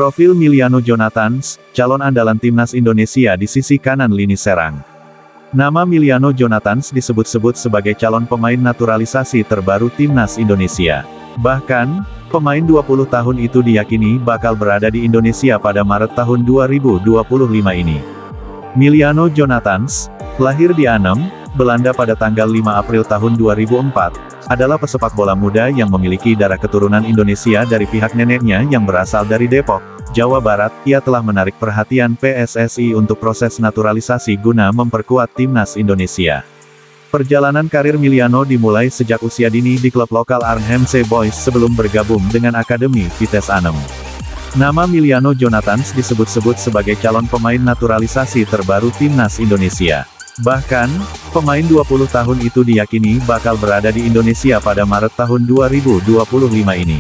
Profil Miliano Jonathans, calon andalan timnas Indonesia di sisi kanan lini serang. Nama Miliano Jonathans disebut-sebut sebagai calon pemain naturalisasi terbaru timnas Indonesia. Bahkan, pemain 20 tahun itu diyakini bakal berada di Indonesia pada Maret tahun 2025 ini. Miliano Jonathans, lahir di Arnhem, Belanda pada tanggal 5 April tahun 2004, adalah pesepak bola muda yang memiliki darah keturunan Indonesia dari pihak neneknya yang berasal dari Depok, Jawa Barat. Ia telah menarik perhatian PSSI untuk proses naturalisasi guna memperkuat timnas Indonesia. Perjalanan karir Miliano dimulai sejak usia dini di klub lokal Arnhemse Boys sebelum bergabung dengan Akademi Vitesse Arnhem. Nama Miliano Jonathans disebut-sebut sebagai calon pemain naturalisasi terbaru timnas Indonesia. Bahkan, pemain 20 tahun itu diyakini bakal berada di Indonesia pada Maret tahun 2025 ini.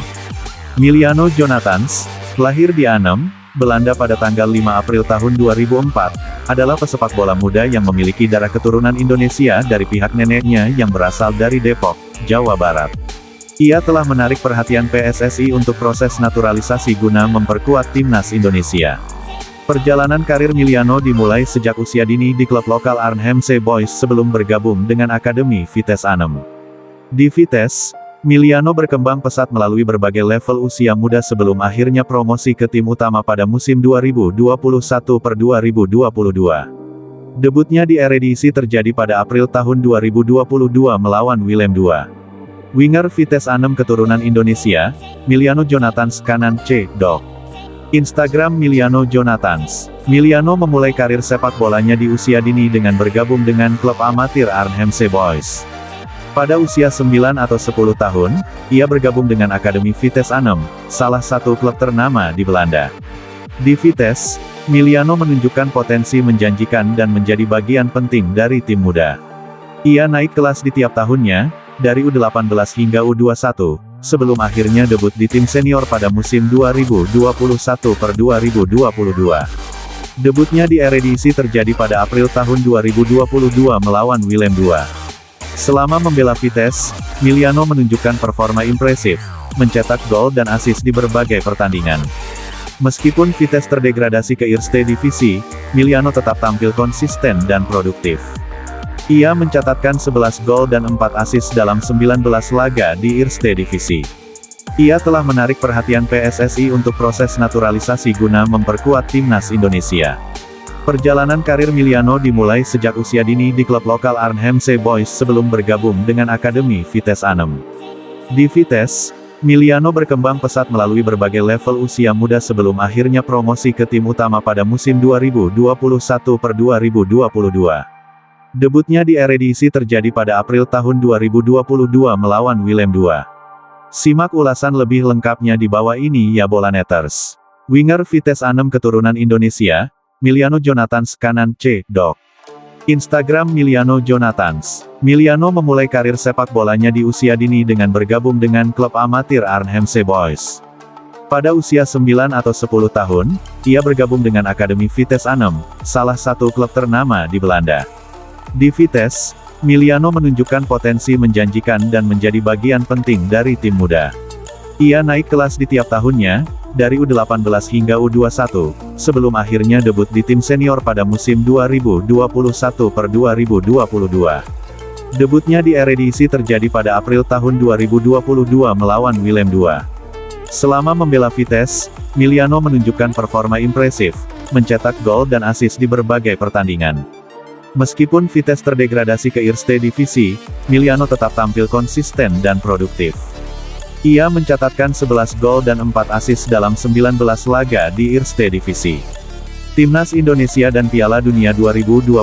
Miliano Jonathans, lahir di Arnhem, Belanda pada tanggal 5 April tahun 2004, adalah pesepak bola muda yang memiliki darah keturunan Indonesia dari pihak neneknya yang berasal dari Depok, Jawa Barat. Ia telah menarik perhatian PSSI untuk proses naturalisasi guna memperkuat timnas Indonesia. Perjalanan karir Miliano dimulai sejak usia dini di klub lokal Arnhemse Boys sebelum bergabung dengan Akademi Vitesse Arnhem. Di Vitesse, Miliano berkembang pesat melalui berbagai level usia muda sebelum akhirnya promosi ke tim utama pada musim 2021-2022. Debutnya di Eredivisie terjadi pada April tahun 2022 melawan Willem II. Winger Vitesse Arnhem keturunan Indonesia, Miliano Jonathans kanan C.Dok. Instagram Miliano Jonathans. Miliano memulai karir sepak bolanya di usia dini dengan bergabung dengan klub amatir Arnhemse Boys. Pada usia 9 atau 10 tahun, ia bergabung dengan Akademi Vitesse Arnhem, salah satu klub ternama di Belanda. Di Vitesse, Miliano menunjukkan potensi menjanjikan dan menjadi bagian penting dari tim muda. Ia naik kelas di tiap tahunnya, dari U18 hingga U21, sebelum akhirnya debut di tim senior pada musim 2021-2022. Debutnya di Eredivisie terjadi pada April tahun 2022 melawan Willem II. Selama membela Vitesse, Miliano menunjukkan performa impresif, mencetak gol dan assist di berbagai pertandingan. Meskipun Vitesse terdegradasi ke Eerste Divisie, Miliano tetap tampil konsisten dan produktif. Ia mencatatkan 11 gol dan 4 assist dalam 19 laga di Eerste Divisie. Ia telah menarik perhatian PSSI untuk proses naturalisasi guna memperkuat timnas Indonesia. Perjalanan karir Miliano dimulai sejak usia dini di klub lokal Arnhemse Boys sebelum bergabung dengan Akademi Vitesse Arnhem. Di Vitesse, Miliano berkembang pesat melalui berbagai level usia muda sebelum akhirnya promosi ke tim utama pada musim 2021-2022. Debutnya di Eredivisie terjadi pada April tahun 2022 melawan Willem II. Simak ulasan lebih lengkapnya di bawah ini ya Bolaneters. Winger Vitesse Arnhem keturunan Indonesia, Miliano Jonathans kanan C.Dok. Instagram Miliano Jonathans. Miliano memulai karir sepak bolanya di usia dini dengan bergabung dengan klub amatir Arnhemse Boys. Pada usia 9 atau 10 tahun, ia bergabung dengan Akademi Vitesse Arnhem, salah satu klub ternama di Belanda. Di Vitesse, Miliano menunjukkan potensi menjanjikan dan menjadi bagian penting dari tim muda. Ia naik kelas di tiap tahunnya, dari U18 hingga U21, sebelum akhirnya debut di tim senior pada musim 2021-2022. Debutnya di Eredivisie terjadi pada April tahun 2022 melawan Willem II. Selama membela Vitesse, Miliano menunjukkan performa impresif, mencetak gol dan assist di berbagai pertandingan. Meskipun Vitesse terdegradasi ke Eerste Divisie, Miliano tetap tampil konsisten dan produktif. Ia mencatatkan 11 gol dan 4 assist dalam 19 laga di Eerste Divisie. Timnas Indonesia dan Piala Dunia 2026,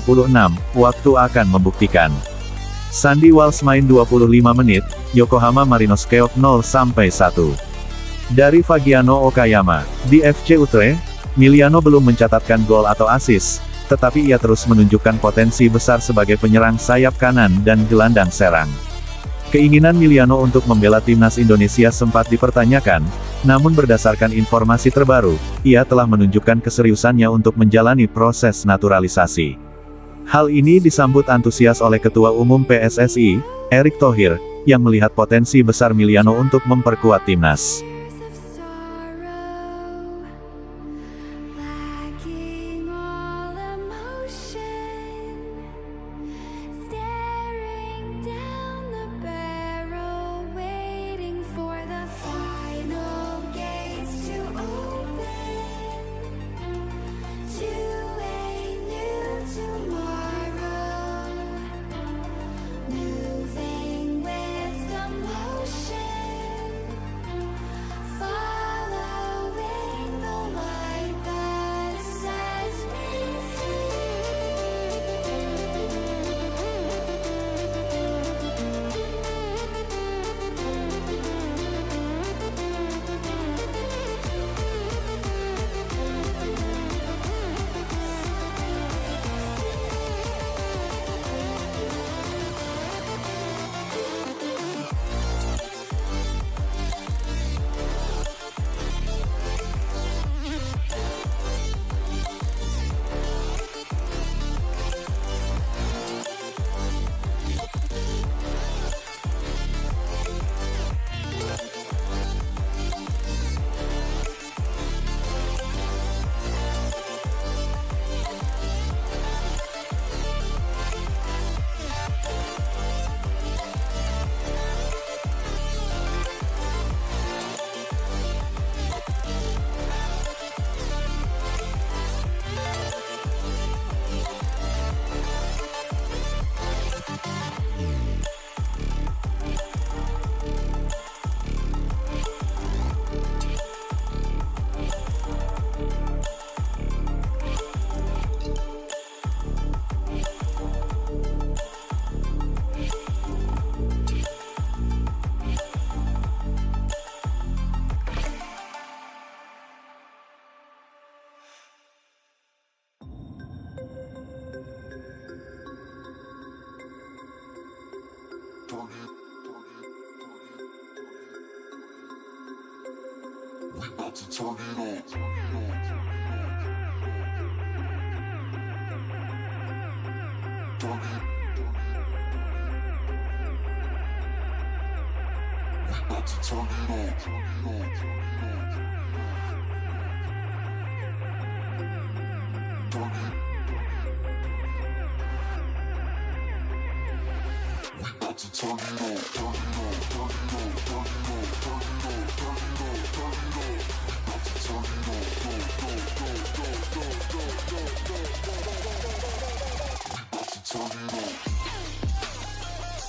waktu akan membuktikan. Sandy Walsh main 25 menit, Yokohama Marinos keok 0-1. Dari Fagiano Okayama, di FC Utrecht, Miliano belum mencatatkan gol atau assist, tetapi ia terus menunjukkan potensi besar sebagai penyerang sayap kanan dan gelandang serang. Keinginan Miliano untuk membela timnas Indonesia sempat dipertanyakan, namun berdasarkan informasi terbaru, ia telah menunjukkan keseriusannya untuk menjalani proses naturalisasi. Hal ini disambut antusias oleh Ketua Umum PSSI, Erick Thohir, yang melihat potensi besar Miliano untuk memperkuat timnas. Turn it on, turn it on, turn it on, turn it on.